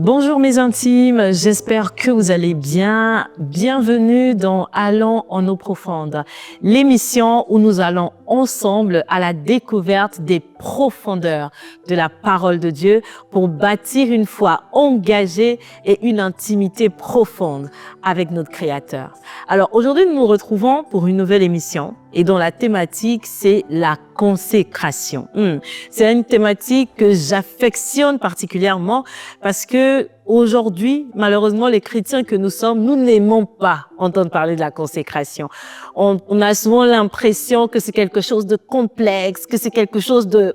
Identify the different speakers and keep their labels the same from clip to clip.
Speaker 1: Bonjour mes intimes, j'espère que vous allez bien. Bienvenue dans Allons en eau profonde, l'émission où nous allons ensemble à la découverte des profondeurs de la parole de Dieu pour bâtir une foi engagée et une intimité profonde avec notre Créateur. Alors aujourd'hui, nous nous retrouvons pour une nouvelle émission et dont la thématique, c'est la consécration. C'est une thématique que j'affectionne particulièrement parce que aujourd'hui, malheureusement, les chrétiens que nous sommes, nous n'aimons pas entendre parler de la consécration. On a souvent l'impression que c'est quelque chose de complexe, que c'est quelque chose de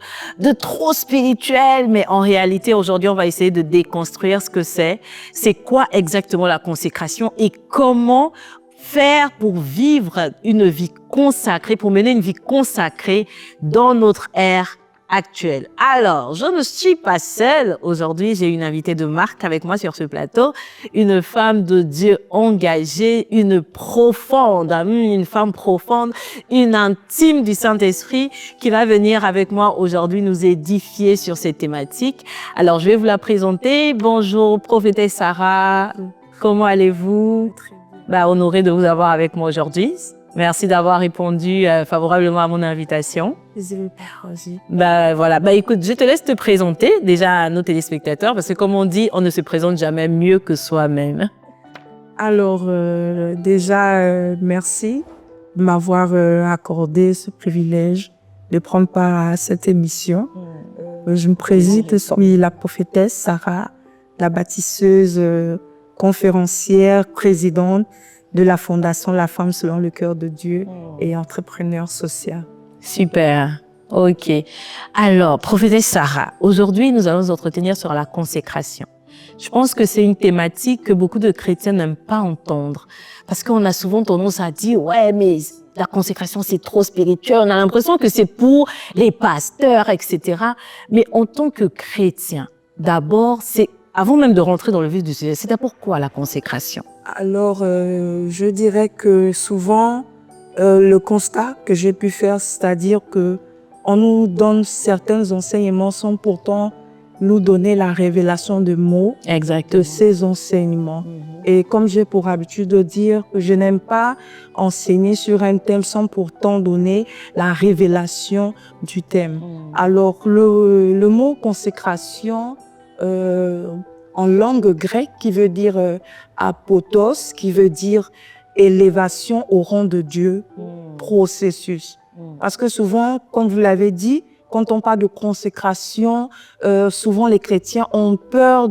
Speaker 1: trop spirituel, mais en réalité, aujourd'hui, on va essayer de déconstruire ce que c'est. C'est quoi exactement la consécration et comment faire pour vivre une vie consacrée, pour mener une vie consacrée dans notre ère actuelle. Alors, je ne suis pas seule. Aujourd'hui, j'ai une invitée de marque avec moi sur ce plateau, une femme de Dieu engagée, une femme profonde, une intime du Saint-Esprit qui va venir avec moi aujourd'hui nous édifier sur ces thématiques. Alors, je vais vous la présenter. Bonjour, prophétesse Sarah. Comment allez-vous? Honorée de vous avoir avec moi aujourd'hui. Merci d'avoir répondu favorablement à mon invitation. Écoute, je te laisse te présenter déjà à nos téléspectateurs parce que comme on dit, on ne se présente jamais mieux que soi-même.
Speaker 2: Alors, merci de m'avoir accordé ce privilège de prendre part à cette émission. Je me présente, je suis la prophétesse Sarah, la bâtisseuse, conférencière, présidente de la Fondation La Femme selon le cœur de Dieu et entrepreneur social.
Speaker 1: Super. OK. Alors, prophétesse Sarah, aujourd'hui, nous allons nous entretenir sur la consécration. Je pense que c'est une thématique que beaucoup de chrétiens n'aiment pas entendre parce qu'on a souvent tendance à dire « Ouais, mais la consécration, c'est trop spirituel. » On a l'impression que c'est pour les pasteurs, etc. Mais en tant que chrétien, d'abord, avant même de rentrer dans le vif du sujet, c'est d'abord quoi la consécration?
Speaker 2: Alors, je dirais que souvent, le constat que j'ai pu faire, c'est-à-dire que on nous donne certains enseignements sans pourtant nous donner la révélation de mots de ces enseignements. Et comme j'ai pour habitude de dire que je n'aime pas enseigner sur un thème sans pourtant donner la révélation du thème. Alors, le mot consécration, en langue grecque, qui veut dire apotos, qui veut dire élévation au rang de Dieu, processus. Parce que souvent, comme vous l'avez dit, quand on parle de consécration, souvent les chrétiens ont peur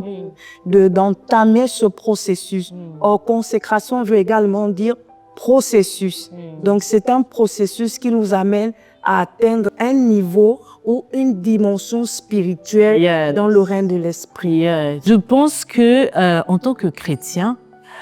Speaker 2: d'entamer ce processus. Or, consécration veut également dire processus. Donc, c'est un processus qui nous amène à atteindre un niveau ou une dimension spirituelle dans le règne de l'esprit.
Speaker 1: Je pense que en tant que chrétien,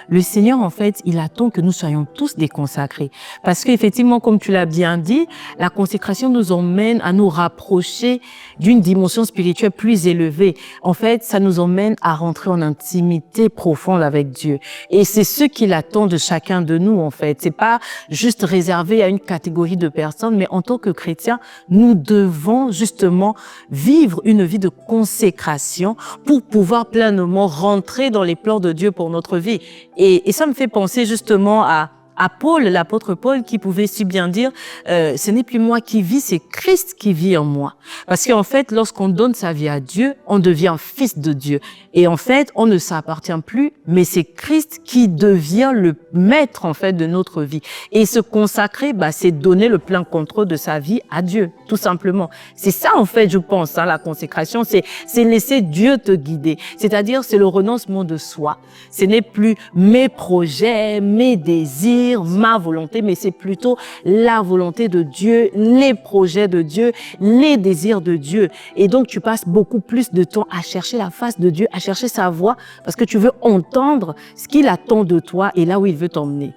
Speaker 1: le Seigneur, en fait, il attend que nous soyons tous des consacrés. Parce qu'effectivement, comme tu l'as bien dit, la consécration nous emmène à nous rapprocher d'une dimension spirituelle plus élevée. En fait, ça nous emmène à rentrer en intimité profonde avec Dieu. Et c'est ce qu'il attend de chacun de nous, en fait. C'est pas juste réservé à une catégorie de personnes, mais en tant que chrétiens, nous devons justement vivre une vie de consécration pour pouvoir pleinement rentrer dans les plans de Dieu pour notre vie. Et ça me fait penser justement à Paul, l'apôtre Paul, qui pouvait si bien dire ce n'est plus moi qui vis, c'est Christ qui vit en moi. Parce qu'en fait, lorsqu'on donne sa vie à Dieu, on devient fils de Dieu. Et en fait, on ne s'appartient plus, mais c'est Christ qui devient le maître en fait de notre vie. Et se consacrer, c'est donner le plein contrôle de sa vie à Dieu, tout simplement. C'est ça en fait, je pense, la consécration, c'est laisser Dieu te guider. C'est-à-dire, c'est le renoncement de soi. Ce n'est plus mes projets, mes désirs, ma volonté, mais c'est plutôt la volonté de Dieu, les projets de Dieu, les désirs de Dieu. Et donc, tu passes beaucoup plus de temps à chercher la face de Dieu, à chercher sa voix, parce que tu veux entendre ce qu'il attend de toi et là où il veut t'emmener.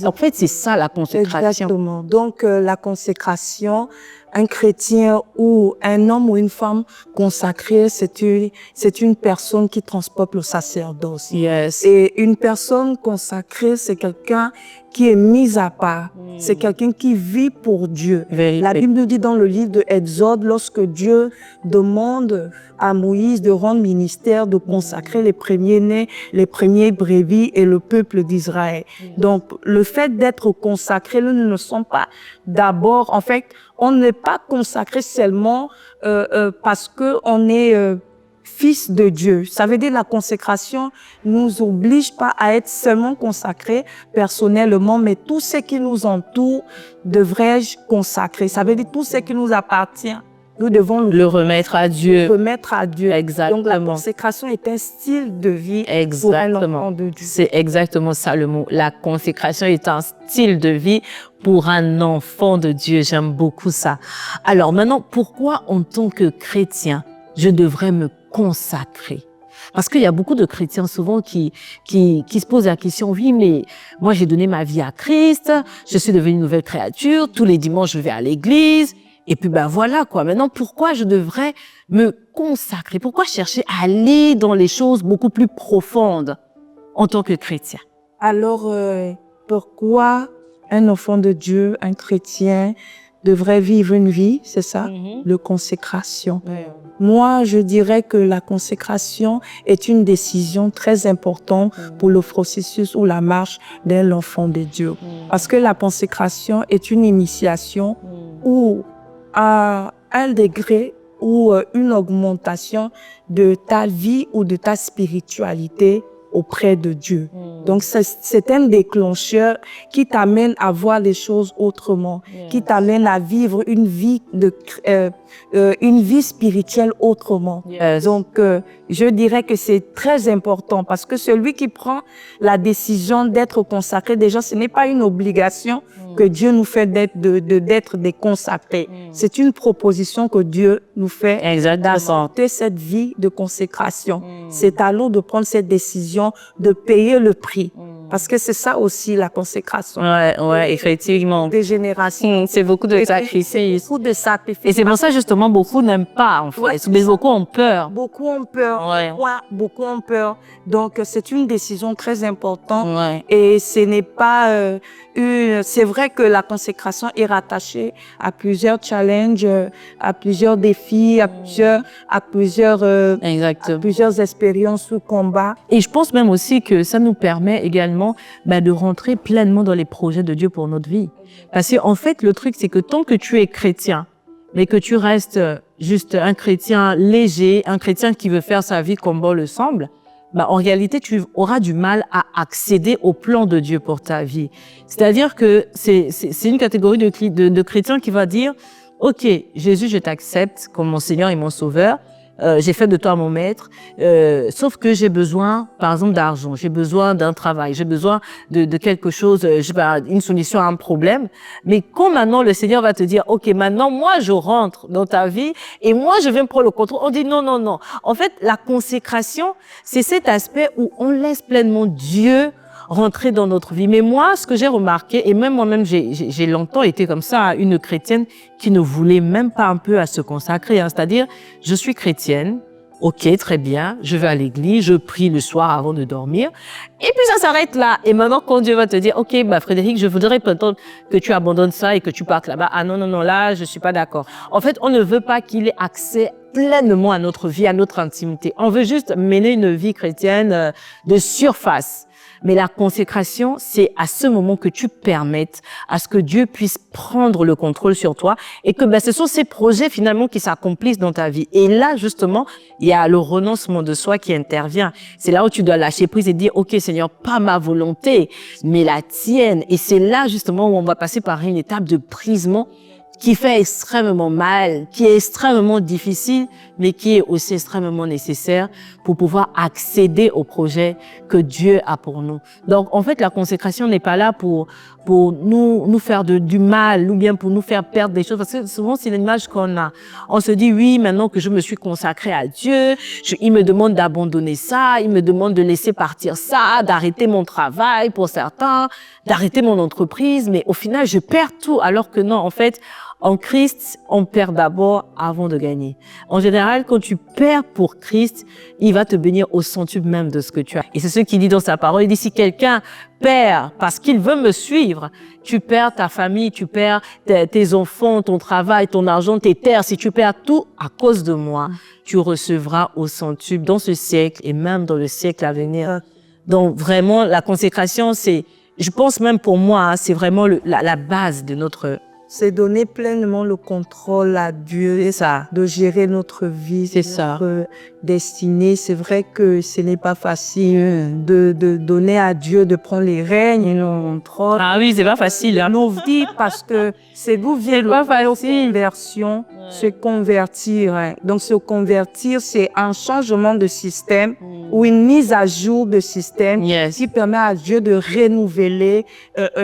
Speaker 1: En fait, c'est ça la consécration.
Speaker 2: Exactement. Donc, la consécration, un chrétien ou un homme ou une femme consacrée, c'est une personne qui transporte le sacerdoce.
Speaker 1: Yes.
Speaker 2: Et une personne consacrée, c'est quelqu'un qui est mis à part. C'est quelqu'un qui vit pour Dieu. La Bible nous dit dans le livre de Exode, lorsque Dieu demande à Moïse de rendre ministère, de consacrer les premiers-nés, les premiers brebis et le peuple d'Israël. Donc, le fait d'être consacré, nous ne sommes pas d'abord, en fait, on n'est pas consacré seulement parce que on est fils de Dieu. Ça veut dire la consécration nous oblige pas à être seulement consacrés personnellement, mais tout ce qui nous entoure devrais-je consacrer. Ça veut dire tout ce qui nous appartient. Nous devons
Speaker 1: le remettre à Dieu.
Speaker 2: Remettre à Dieu.
Speaker 1: Exactement.
Speaker 2: Donc la consécration est un style de vie
Speaker 1: pour un
Speaker 2: enfant de Dieu.
Speaker 1: C'est exactement ça le mot. La consécration est un style de vie pour un enfant de Dieu. J'aime beaucoup ça. Alors maintenant, pourquoi en tant que chrétien, je devrais me consacrer? Parce qu'il y a beaucoup de chrétiens souvent qui se posent la question, oui, mais moi j'ai donné ma vie à Christ, je suis devenue une nouvelle créature, tous les dimanches je vais à l'église, et puis ben voilà quoi. Maintenant, pourquoi je devrais me consacrer? Pourquoi chercher à aller dans les choses beaucoup plus profondes en tant que chrétien?
Speaker 2: Alors, pourquoi un enfant de Dieu, un chrétien, devrait vivre une vie, c'est ça, de consécration? Moi, je dirais que la consécration est une décision très importante pour le processus ou la marche d'un enfant de Dieu. Parce que la consécration est une initiation ou un degré ou une augmentation de ta vie ou de ta spiritualité auprès de Dieu. Donc, c'est un déclencheur qui t'amène à voir les choses autrement, qui t'amène à vivre une vie spirituelle autrement. Donc, je dirais que c'est très important parce que celui qui prend la décision d'être consacré, déjà, ce n'est pas une obligation que Dieu nous fait d'être des consacrés. C'est une proposition que Dieu nous fait d'adopter cette vie de consécration. C'est à nous de prendre cette décision de payer le prix. Parce que c'est ça aussi la consécration.
Speaker 1: Ouais, effectivement.
Speaker 2: Des générations.
Speaker 1: C'est beaucoup de sacrifices.
Speaker 2: Beaucoup de sacrifices.
Speaker 1: Et c'est pour ça justement beaucoup n'aiment pas en fait. Mais beaucoup ont peur.
Speaker 2: Beaucoup ont peur. Beaucoup ont peur. Donc c'est une décision très importante. Et ce n'est pas c'est vrai que la consécration est rattachée à plusieurs challenges, à plusieurs défis, à plusieurs expériences ou combats.
Speaker 1: Et je pense même aussi que ça nous permet également de rentrer pleinement dans les projets de Dieu pour notre vie. Parce qu'en fait, le truc, c'est que tant que tu es chrétien, mais que tu restes juste un chrétien léger, un chrétien qui veut faire sa vie comme bon le semble, en réalité, tu auras du mal à accéder au plan de Dieu pour ta vie. C'est-à-dire que c'est une catégorie de chrétiens qui va dire, OK, Jésus, je t'accepte comme mon Seigneur et mon Sauveur. J'ai fait de toi mon maître, sauf que j'ai besoin, par exemple, d'argent, j'ai besoin d'un travail, j'ai besoin de quelque chose, une solution à un problème. Mais quand maintenant le Seigneur va te dire, OK, maintenant moi je rentre dans ta vie et moi je vais me prendre le contrôle, on dit non, non, non. En fait, la consécration, c'est cet aspect où on laisse pleinement Dieu rentrer dans notre vie. Mais moi, ce que j'ai remarqué, et même moi-même, j'ai longtemps été comme ça, une chrétienne qui ne voulait même pas un peu à se consacrer. C'est-à-dire, je suis chrétienne, OK, très bien, je vais à l'église, je prie le soir avant de dormir, et puis ça s'arrête là. Et maintenant, quand Dieu va te dire, OK, Frédéric, je voudrais peut-être que tu abandonnes ça et que tu partes là-bas. Ah non, non, non, là, je suis pas d'accord. En fait, on ne veut pas qu'il ait accès pleinement à notre vie, à notre intimité. On veut juste mener une vie chrétienne de surface. Mais la consécration, c'est à ce moment que tu permettes à ce que Dieu puisse prendre le contrôle sur toi et que ce sont ces projets finalement qui s'accomplissent dans ta vie. Et là, justement, il y a le renoncement de soi qui intervient. C'est là où tu dois lâcher prise et dire, OK, Seigneur, pas ma volonté, mais la tienne. Et c'est là, justement, où on va passer par une étape de brisement qui fait extrêmement mal, qui est extrêmement difficile, mais qui est aussi extrêmement nécessaire pour pouvoir accéder au projet que Dieu a pour nous. Donc, en fait, la consécration n'est pas là pour nous faire du mal ou bien pour nous faire perdre des choses, parce que souvent, c'est l'image qu'on a. On se dit, oui, maintenant que je me suis consacrée à Dieu, il me demande d'abandonner ça, il me demande de laisser partir ça, d'arrêter mon travail pour certains, d'arrêter mon entreprise, mais au final, je perds tout, alors que non, en fait, En Christ, on perd d'abord avant de gagner. En général, quand tu perds pour Christ, il va te bénir au centuple même de ce que tu as. Et c'est ce qu'il dit dans sa parole. Il dit, si quelqu'un perd parce qu'il veut me suivre, tu perds ta famille, tu perds tes enfants, ton travail, ton argent, tes terres. Si tu perds tout à cause de moi, tu recevras au centuple dans ce siècle et même dans le siècle à venir. Donc vraiment, la consécration, c'est, je pense même pour moi, hein, c'est vraiment la base de notre...
Speaker 2: C'est donner pleinement le contrôle à Dieu,
Speaker 1: C'est ça.
Speaker 2: de gérer notre vie,
Speaker 1: C'est ça.
Speaker 2: notre destinée. C'est vrai que ce n'est pas facile de donner à Dieu de prendre les règnes et le contrôle.
Speaker 1: Ah oui, c'est pas facile. Hein.
Speaker 2: Nos vies, parce que c'est d'où vient
Speaker 1: Pas
Speaker 2: la
Speaker 1: facile.
Speaker 2: conversion, se convertir. Hein. Donc se convertir, c'est un changement de système ou une mise à jour de système
Speaker 1: Yes.
Speaker 2: qui permet à Dieu de renouveler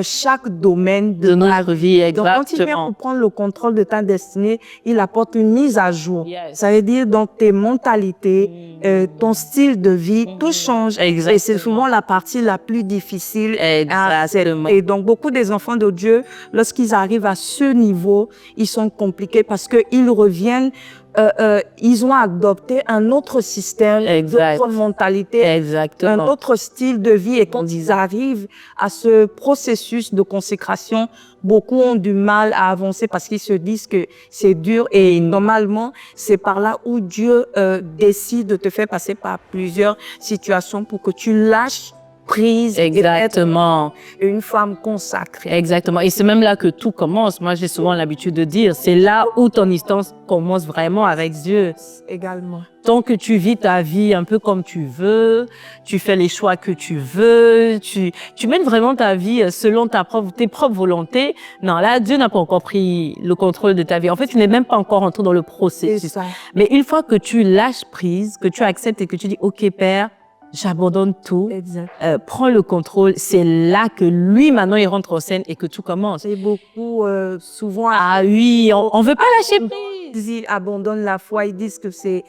Speaker 2: chaque domaine
Speaker 1: De notre vie,
Speaker 2: donc, quand il vient
Speaker 1: exactement.
Speaker 2: pour prendre le contrôle de ta destinée, il apporte une mise à jour.
Speaker 1: Yes.
Speaker 2: Ça veut dire, donc, tes mentalités, ton style de vie, tout change.
Speaker 1: Exactement.
Speaker 2: Et c'est souvent la partie la plus difficile.
Speaker 1: Exactement.
Speaker 2: Et donc, beaucoup des enfants de Dieu, lorsqu'ils arrivent à ce niveau, ils sont compliqués parce qu'ils reviennent, ils ont adopté un autre système,
Speaker 1: Exact.
Speaker 2: d'autres mentalités, un
Speaker 1: Exactement.
Speaker 2: autre style de vie. Et quand ils arrivent à ce processus de consécration, beaucoup ont du mal à avancer parce qu'ils se disent que c'est dur. Et normalement, c'est par là où Dieu décide de te faire passer par plusieurs situations pour que tu lâches prise.
Speaker 1: Exactement.
Speaker 2: Et être une femme consacrée.
Speaker 1: Exactement. Et c'est même là que tout commence. Moi, j'ai souvent l'habitude de dire, c'est là où ton histoire commence vraiment avec Dieu.
Speaker 2: Également.
Speaker 1: Tant que tu vis ta vie un peu comme tu veux, tu fais les choix que tu veux, tu mènes vraiment ta vie selon tes propres volontés. Non, là, Dieu n'a pas encore pris le contrôle de ta vie. En fait, tu n'es même pas encore entré dans le
Speaker 2: C'est
Speaker 1: processus.
Speaker 2: ça.
Speaker 1: Mais une fois que tu lâches prise, que tu acceptes et que tu dis, OK, Père, j'abandonne tout,
Speaker 2: Exact.
Speaker 1: prends le contrôle, c'est là que lui, maintenant, il rentre en scène et que tout commence.
Speaker 2: C'est beaucoup, souvent,
Speaker 1: Ah oui, on veut pas lâcher prise.
Speaker 2: ils abandonnent la foi, ils disent que c'est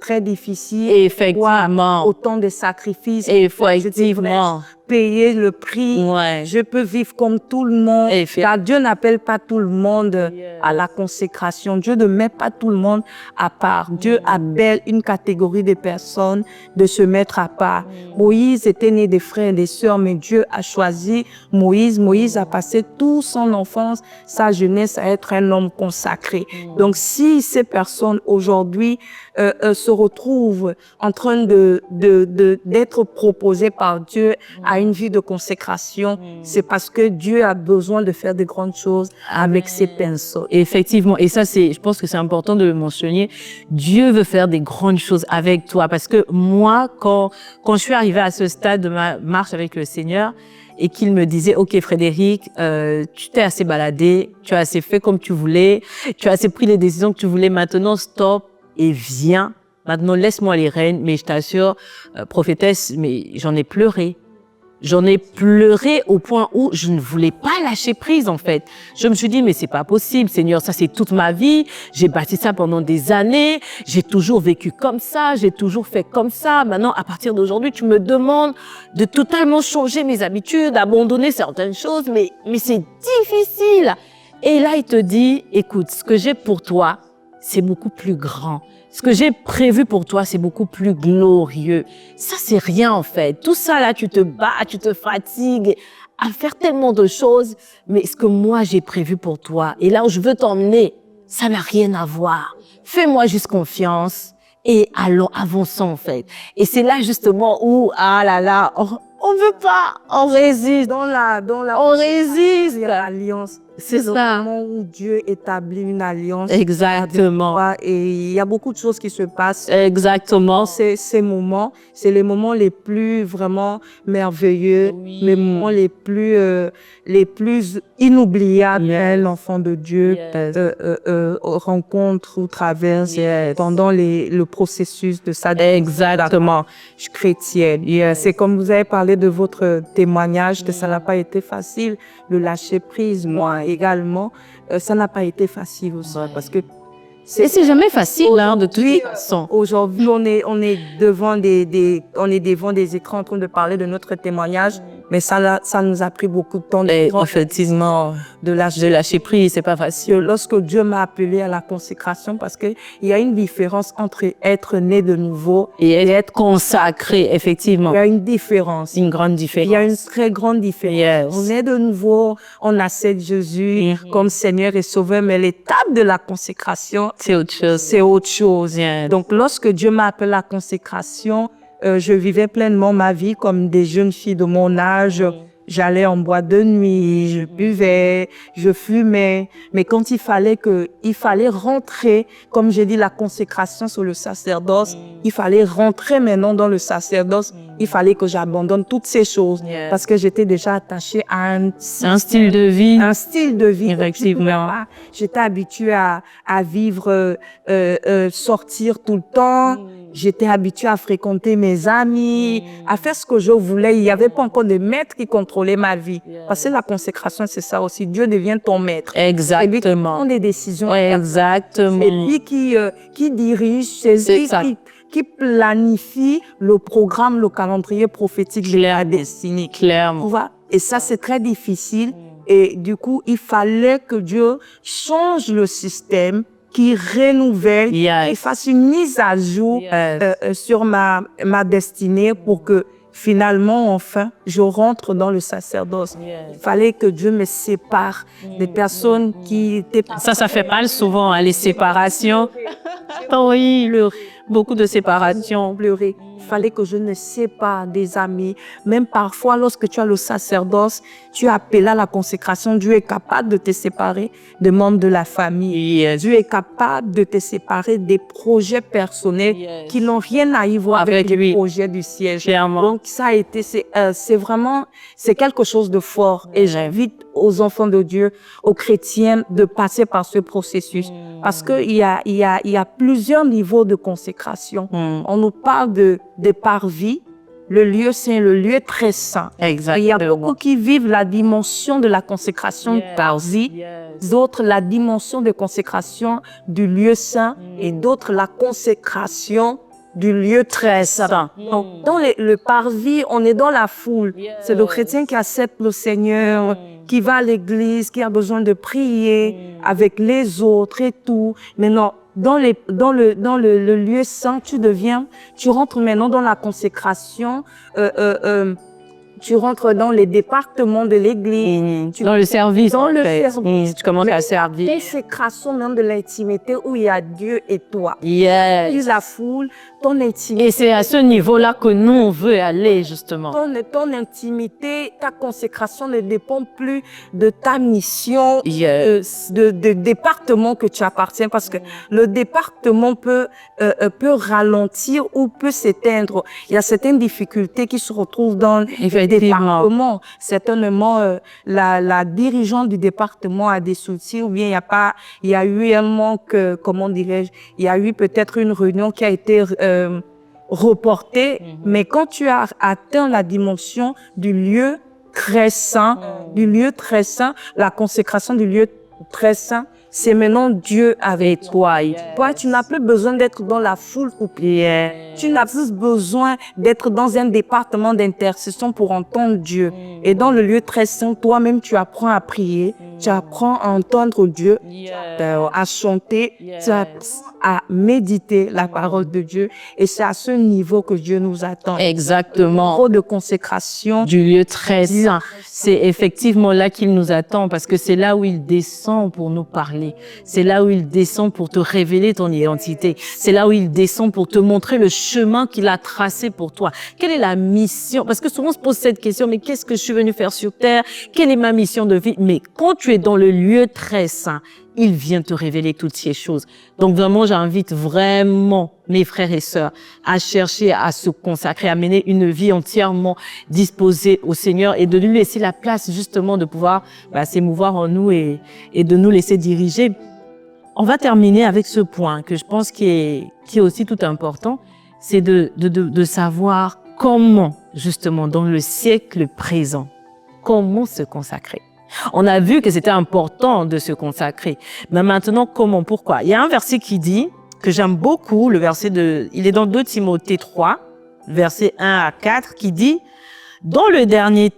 Speaker 2: très difficile.
Speaker 1: Effectivement.
Speaker 2: Autant de sacrifices.
Speaker 1: Effectivement.
Speaker 2: Payer le prix.
Speaker 1: Ouais.
Speaker 2: Je peux vivre comme tout le monde. Car Dieu n'appelle pas tout le monde à la consécration. Dieu ne met pas tout le monde à part. Dieu appelle une catégorie de personnes de se mettre à part. Moïse était né des frères et des sœurs, mais Dieu a choisi Moïse. Moïse a passé toute son enfance, sa jeunesse à être un homme consacré. Donc, si ces personnes aujourd'hui se retrouvent en train d'être proposées par Dieu à une vie de consécration, c'est parce que Dieu a besoin de faire de grandes choses avec ses pinceaux.
Speaker 1: Effectivement. Et ça, je pense que c'est important de le mentionner. Dieu veut faire des grandes choses avec toi. Parce que moi, quand je suis arrivée à ce stade de ma marche avec le Seigneur, et qu'il me disait, OK, Frédéric, tu t'es assez baladé, tu as assez fait comme tu voulais, tu as assez pris les décisions que tu voulais, maintenant stop et viens. Maintenant, laisse-moi les rênes, mais je t'assure, prophétesse, mais j'en ai pleuré. J'en ai pleuré au point où je ne voulais pas lâcher prise, en fait. Je me suis dit, mais c'est pas possible, Seigneur, ça c'est toute ma vie. J'ai bâti ça pendant des années. J'ai toujours vécu comme ça. J'ai toujours fait comme ça. Maintenant, à partir d'aujourd'hui, tu me demandes de totalement changer mes habitudes, d'abandonner certaines choses, mais c'est difficile. Et là, il te dit, écoute, ce que j'ai pour toi, c'est beaucoup plus grand. Ce que j'ai prévu pour toi, c'est beaucoup plus glorieux. Ça, c'est rien, en fait. Tout ça, là, tu te bats, tu te fatigues à faire tellement de choses. Mais ce que moi, j'ai prévu pour toi, et là où je veux t'emmener, ça n'a rien à voir. Fais-moi juste confiance et allons, avançons, en fait. Et c'est là, justement, où, ah là là, on veut pas, on résiste. On résiste.
Speaker 2: Il y a l'alliance.
Speaker 1: C'est
Speaker 2: le
Speaker 1: ça.
Speaker 2: moment où Dieu établit une alliance.
Speaker 1: Exactement.
Speaker 2: Et il y a beaucoup de choses qui se passent.
Speaker 1: Exactement.
Speaker 2: Ces moments, c'est les moments les plus vraiment merveilleux,
Speaker 1: Oui.
Speaker 2: les moments les plus inoubliables. L'enfant de Dieu rencontre ou traverse pendant le processus de sa
Speaker 1: Exactement.
Speaker 2: chrétienne. C'est comme vous avez parlé de votre témoignage, que ça n'a pas été facile de lâcher prise. Moi également, ça n'a pas été facile aussi parce que
Speaker 1: c'est jamais facile, hein, de toute façon.
Speaker 2: Aujourd'hui, on est devant des écrans en train de parler de notre témoignage, Mais ça nous a pris beaucoup de temps.
Speaker 1: Et effectivement, de lâcher prise, c'est pas facile.
Speaker 2: Lorsque Dieu m'a appelé à la consécration, parce que il y a une différence entre être né de nouveau
Speaker 1: et être consacré, effectivement.
Speaker 2: Il y a une différence.
Speaker 1: Une grande différence.
Speaker 2: Il y a une très grande différence.
Speaker 1: Yes.
Speaker 2: On est de nouveau, on accepte Jésus comme Seigneur et Sauveur, mais l'étape de la consécration,
Speaker 1: c'est autre chose.
Speaker 2: C'est autre chose.
Speaker 1: Yes.
Speaker 2: Donc, lorsque Dieu m'a appelé à la consécration, je vivais pleinement ma vie comme des jeunes filles de mon âge. J'allais en boîte de nuit, je buvais, je fumais. Mais quand il fallait rentrer, comme j'ai dit, la consécration sur le sacerdoce, il fallait rentrer maintenant dans le sacerdoce. Il fallait que j'abandonne toutes ces choses.
Speaker 1: Yes.
Speaker 2: Parce que j'étais déjà attachée à un
Speaker 1: style de vie.
Speaker 2: Un style de vie.
Speaker 1: Effectivement.
Speaker 2: J'étais habituée à vivre, sortir tout le temps. J'étais habituée à fréquenter mes amis, à faire ce que je voulais. Il n'y avait pas encore de maître qui contrôlait ma vie. Parce que la consécration, c'est ça aussi. Dieu devient ton maître.
Speaker 1: Exactement.
Speaker 2: C'est lui qui prend des décisions.
Speaker 1: Ouais, exactement.
Speaker 2: C'est lui qui dirige, c'est lui qui planifie le programme, le calendrier prophétique de la destinée.
Speaker 1: Clairement.
Speaker 2: Et ça, c'est très difficile. Et du coup, il fallait que Dieu change le système, qui renouvelle, qui fasse une mise à jour sur ma destinée pour que finalement, enfin, je rentre dans le sacerdoce. Il fallait que Dieu me sépare des personnes qui étaient...
Speaker 1: Ça fait mal souvent, hein, les séparations. Oui, beaucoup de séparations.
Speaker 2: Pleurer. Il fallait que je me sépare des amis. Même parfois, lorsque tu as le sacerdoce, tu appelles à la consécration, Dieu est capable de te séparer des membres de la famille. Dieu est capable de te séparer des projets personnels qui n'ont rien à y voir avec les projets du ciel. Donc, ça a été, c'est vraiment, c'est quelque chose de fort. Et j'invite aux enfants de Dieu, aux chrétiens, de passer par ce processus. Parce que il y a plusieurs niveaux de consécration. On nous parle de parvis. Le lieu saint, le lieu très saint.
Speaker 1: Exactement.
Speaker 2: Il y a beaucoup qui vivent la dimension de la consécration parvis, d'autres la dimension de consécration du lieu saint et d'autres la consécration du lieu très saint. Donc, dans le parvis, on est dans la foule. C'est le chrétien qui accepte le Seigneur, qui va à l'église, qui a besoin de prier avec les autres et tout. Maintenant, dans le lieu saint, tu rentres maintenant dans la consécration, tu rentres dans les départements de l'église.
Speaker 1: Dans le service.
Speaker 2: Dans le service.
Speaker 1: Tu commences à servir.
Speaker 2: Consécration même de l'intimité où il y a Dieu et toi.
Speaker 1: Yes.
Speaker 2: La foule, ton intimité.
Speaker 1: Et c'est à ce niveau-là que nous, on veut aller, justement.
Speaker 2: Ton intimité, ta consécration ne dépend plus de ta mission, de département que tu appartiens, parce que le département peut ralentir ou peut s'éteindre. Il y a certaines difficultés qui se retrouvent dans les départements. Certainement, la dirigeante du département a des soucis, ou bien il y a eu un manque, comment dirais-je, il y a eu peut-être une réunion qui a été reporté, mais quand tu as atteint la dimension du lieu très saint, la consécration du lieu très saint, c'est maintenant Dieu avec toi. Toi, tu n'as plus besoin d'être dans la foule pour prier. Tu n'as plus besoin d'être dans un département d'intercession pour entendre Dieu. Et dans le lieu très saint, toi-même, tu apprends à prier, tu apprends à entendre Dieu, à chanter, tu apprends à méditer la parole de Dieu. Et c'est à ce niveau que Dieu nous attend.
Speaker 1: Exactement.
Speaker 2: Le niveau de consécration
Speaker 1: du lieu très saint. C'est effectivement là qu'il nous attend, parce que c'est là où il descend pour nous parler. C'est là où il descend pour te révéler ton identité. C'est là où il descend pour te montrer le chemin qu'il a tracé pour toi. Quelle est la mission? Parce que souvent on se pose cette question, mais qu'est-ce que je suis venu faire sur terre? Quelle est ma mission de vie? Mais quand tu es dans le lieu très saint, il vient te révéler toutes ces choses. Donc vraiment, j'invite vraiment mes frères et sœurs à chercher à se consacrer, à mener une vie entièrement disposée au Seigneur et de lui laisser la place justement de pouvoir s'émouvoir en nous et de nous laisser diriger. On va terminer avec ce point que je pense qui est aussi tout important, c'est de savoir comment justement dans le siècle présent, comment se consacrer. On a vu que c'était important de se consacrer. Mais maintenant, comment? Pourquoi? Il y a un verset qui dit, que j'aime beaucoup, il est dans 2 Timothée 3, versets 1 à 4, qui dit « Dans les derniers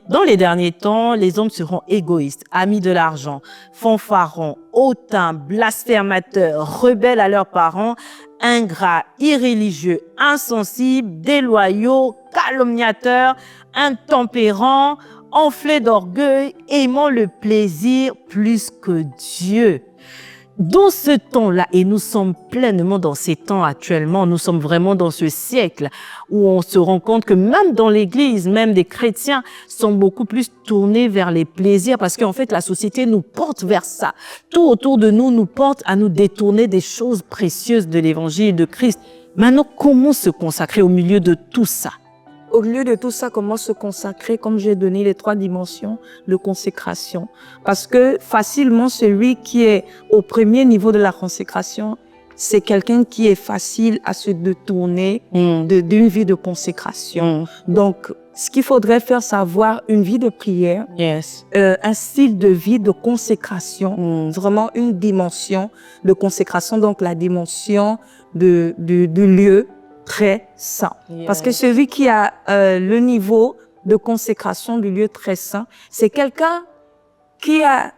Speaker 1: temps, les hommes seront égoïstes, amis de l'argent, fanfarons, hautains, blasphémateurs, rebelles à leurs parents, ingrats, irréligieux, insensibles, déloyaux, calomniateurs, intempérants, enflés d'orgueil, aimant le plaisir plus que Dieu. Dans ce temps-là, et nous sommes pleinement dans ces temps actuellement, nous sommes vraiment dans ce siècle où on se rend compte que même dans l'Église, même des chrétiens sont beaucoup plus tournés vers les plaisirs parce qu'en fait, la société nous porte vers ça. Tout autour de nous porte à nous détourner des choses précieuses de l'Évangile de Christ. Maintenant, comment se consacrer au milieu de tout ça?
Speaker 2: Au lieu de tout ça, comment se consacrer, comme j'ai donné les 3 dimensions de consécration. Parce que facilement, celui qui est au premier niveau de la consécration, c'est quelqu'un qui est facile à se détourner d'une vie de consécration. Donc, ce qu'il faudrait faire, c'est avoir une vie de prière, un style de vie de consécration, vraiment une dimension de consécration, donc la dimension du lieu très saint. Parce que celui qui a le niveau de consécration du lieu très saint, c'est quelqu'un qui a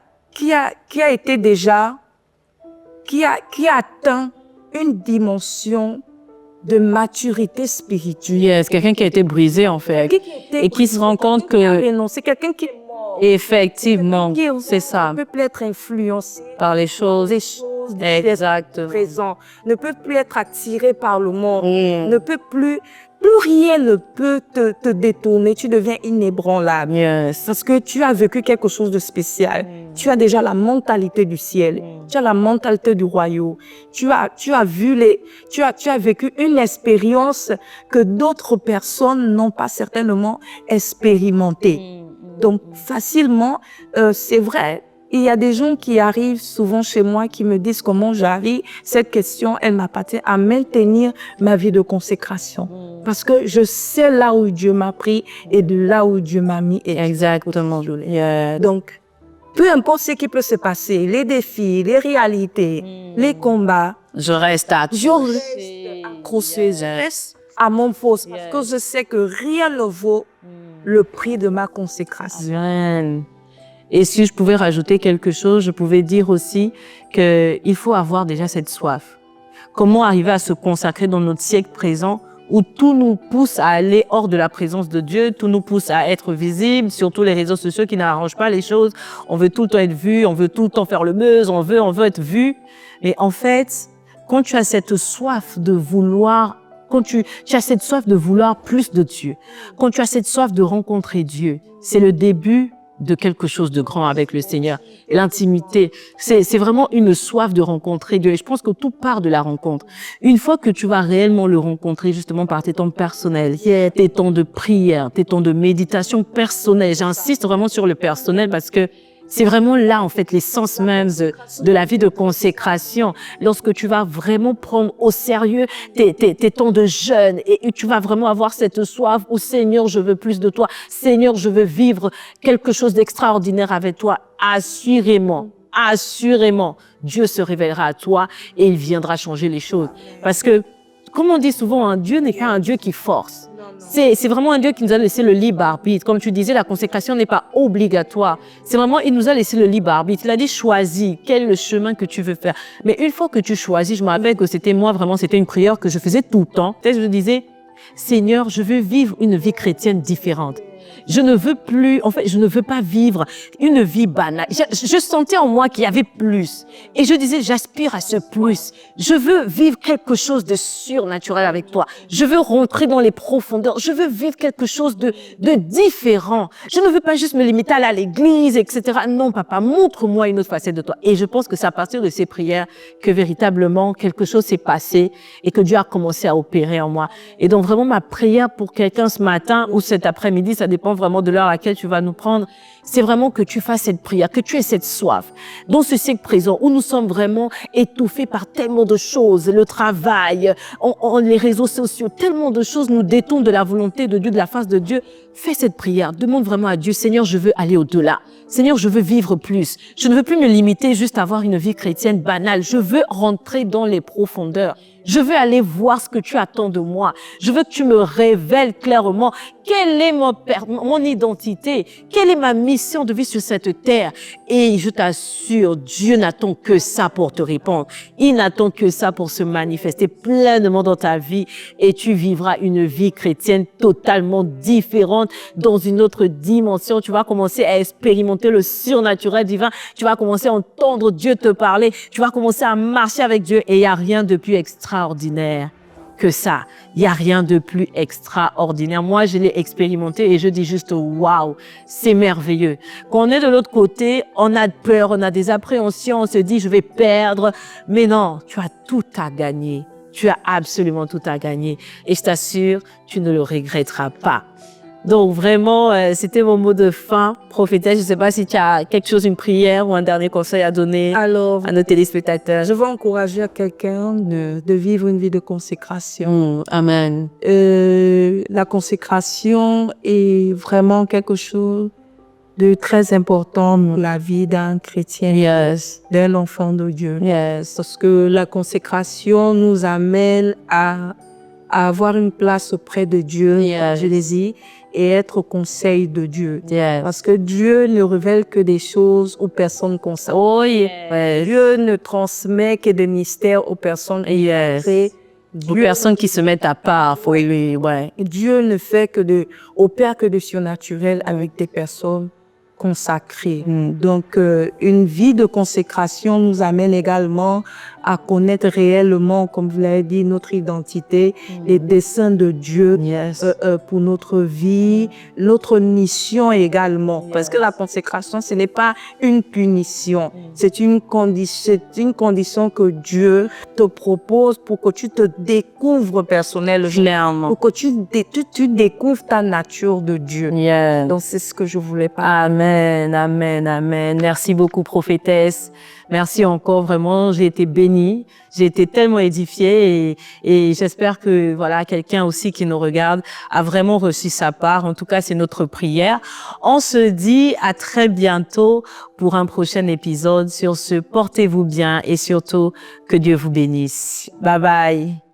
Speaker 2: été déjà, qui a atteint une dimension de maturité spirituelle.
Speaker 1: Quelqu'un qui a été brisé en fait et qui se rend compte que
Speaker 2: c'est quelqu'un qui est mort.
Speaker 1: Effectivement, c'est ça.
Speaker 2: Ne peut plus être influencé
Speaker 1: par les choses. Exact.
Speaker 2: Présent, ne peut plus être attiré par le monde, ne peut plus rien ne peut te détourner, tu deviens inébranlable. Parce que tu as vécu quelque chose de spécial. Tu as déjà la mentalité du ciel, tu as la mentalité du royaume. Tu as vécu une expérience que d'autres personnes n'ont pas certainement expérimentée. Donc facilement, c'est vrai. Il y a des gens qui arrivent souvent chez moi qui me disent comment j'arrive. Cette question, elle m'appartient à maintenir ma vie de consécration. Parce que je sais là où Dieu m'a pris et de là où Dieu m'a mis.
Speaker 1: Exactement.
Speaker 2: Donc, peu importe ce qui peut se passer, les défis, les réalités, les combats.
Speaker 1: Je reste accroché.
Speaker 2: Je reste à mon poste. Parce que je sais que rien ne vaut le prix de ma consécration.
Speaker 1: Et si je pouvais rajouter quelque chose, je pouvais dire aussi qu'il faut avoir déjà cette soif. Comment arriver à se consacrer dans notre siècle présent où tout nous pousse à aller hors de la présence de Dieu, tout nous pousse à être visible, surtout les réseaux sociaux qui n'arrangent pas les choses. On veut tout le temps être vu, on veut tout le temps faire le buzz, on veut être vu. Et en fait, quand tu as cette soif de vouloir, quand tu as cette soif de vouloir plus de Dieu, quand tu as cette soif de rencontrer Dieu, c'est le début de quelque chose de grand avec le Seigneur. L'intimité, c'est vraiment une soif de rencontrer Dieu. Et je pense que tout part de la rencontre. Une fois que tu vas réellement le rencontrer, justement par tes temps personnels, tes temps de prière, tes temps de méditation personnelle. J'insiste vraiment sur le personnel parce que c'est vraiment là, en fait, l'essence même de la vie de consécration. Lorsque tu vas vraiment prendre au sérieux tes temps de jeûne et tu vas vraiment avoir cette soif où, Seigneur, je veux plus de toi. Seigneur, je veux vivre quelque chose d'extraordinaire avec toi. Assurément, Dieu se révélera à toi et il viendra changer les choses. Parce que, comme on dit souvent, un Dieu n'est pas un Dieu qui force. C'est vraiment un Dieu qui nous a laissé le libre arbitre. Comme tu disais, la consécration n'est pas obligatoire. C'est vraiment, il nous a laissé le libre arbitre. Il a dit, choisis, quel est le chemin que tu veux faire. Mais une fois que tu choisis, je me rappelle que c'était une prière que je faisais tout le temps. Je me disais, Seigneur, je veux vivre une vie chrétienne différente. Je ne veux pas vivre une vie banale. Je sentais en moi qu'il y avait plus. Et je disais, j'aspire à ce plus. Je veux vivre quelque chose de surnaturel avec toi. Je veux rentrer dans les profondeurs. Je veux vivre quelque chose de différent. Je ne veux pas juste me limiter à aller à l'église, etc. Non, papa, montre-moi une autre facette de toi. Et je pense que c'est à partir de ces prières que véritablement quelque chose s'est passé et que Dieu a commencé à opérer en moi. Et donc vraiment ma prière pour quelqu'un ce matin ou cet après-midi, ça dépend vraiment de l'heure à laquelle tu vas nous prendre, c'est vraiment que tu fasses cette prière, que tu aies cette soif. Dans ce siècle présent où nous sommes vraiment étouffés par tellement de choses, le travail, les réseaux sociaux, tellement de choses nous détournent de la volonté de Dieu, de la face de Dieu. fais cette prière. Demande vraiment à Dieu, Seigneur, je veux aller au-delà. Seigneur, je veux vivre plus. Je ne veux plus me limiter juste à avoir une vie chrétienne banale. Je veux rentrer dans les profondeurs. Je veux aller voir ce que tu attends de moi. Je veux que tu me révèles clairement quelle est mon identité, quelle est ma mission de vie sur cette terre. Et je t'assure, Dieu n'attend que ça pour te répondre. Il n'attend que ça pour se manifester pleinement dans ta vie et tu vivras une vie chrétienne totalement différente dans une autre dimension. Tu vas commencer à expérimenter le surnaturel divin. Tu vas commencer à entendre Dieu te parler. Tu vas commencer à marcher avec Dieu et il n'y a rien de plus extraordinaire que ça. Il n'y a rien de plus extraordinaire. Moi, je l'ai expérimenté et je dis juste waouh, c'est merveilleux. Quand on est de l'autre côté, on a peur, on a des appréhensions, on se dit je vais perdre. Mais non, tu as tout à gagner. Tu as absolument tout à gagner. Et je t'assure, tu ne le regretteras pas. Donc vraiment, c'était mon mot de fin, prophétesse. Je ne sais pas si tu as quelque chose, une prière ou un dernier conseil à donner à nos téléspectateurs.
Speaker 2: Je veux encourager à quelqu'un de vivre une vie de consécration.
Speaker 1: Amen.
Speaker 2: La consécration est vraiment quelque chose de très important dans la vie d'un chrétien, d'un enfant de Dieu. Parce que la consécration nous amène à avoir une place auprès de Dieu, je l'ai dit, et être au conseil de Dieu. Parce que Dieu ne révèle que des choses aux personnes consacrées. Dieu ne transmet que des mystères aux personnes consacrées.
Speaker 1: Aux personnes qui se mettent à part.
Speaker 2: Dieu ne fait opère que de surnaturel avec des personnes consacrées. Donc, une vie de consécration nous amène également à connaître réellement, comme vous l'avez dit, notre identité, les desseins de Dieu pour notre vie, notre mission également. Parce que la consécration, ce n'est pas une punition. C'est une condition que Dieu te propose pour que tu te découvres personnellement. Pour que tu découvres ta nature de Dieu. Donc, c'est ce que je voulais parler.
Speaker 1: Amen, amen, amen. Merci beaucoup, prophétesse. Merci encore, vraiment, j'ai été bénie, j'ai été tellement édifiée et j'espère que voilà quelqu'un aussi qui nous regarde a vraiment reçu sa part. En tout cas, c'est notre prière. On se dit à très bientôt pour un prochain épisode. Sur ce, portez-vous bien et surtout que Dieu vous bénisse. Bye bye.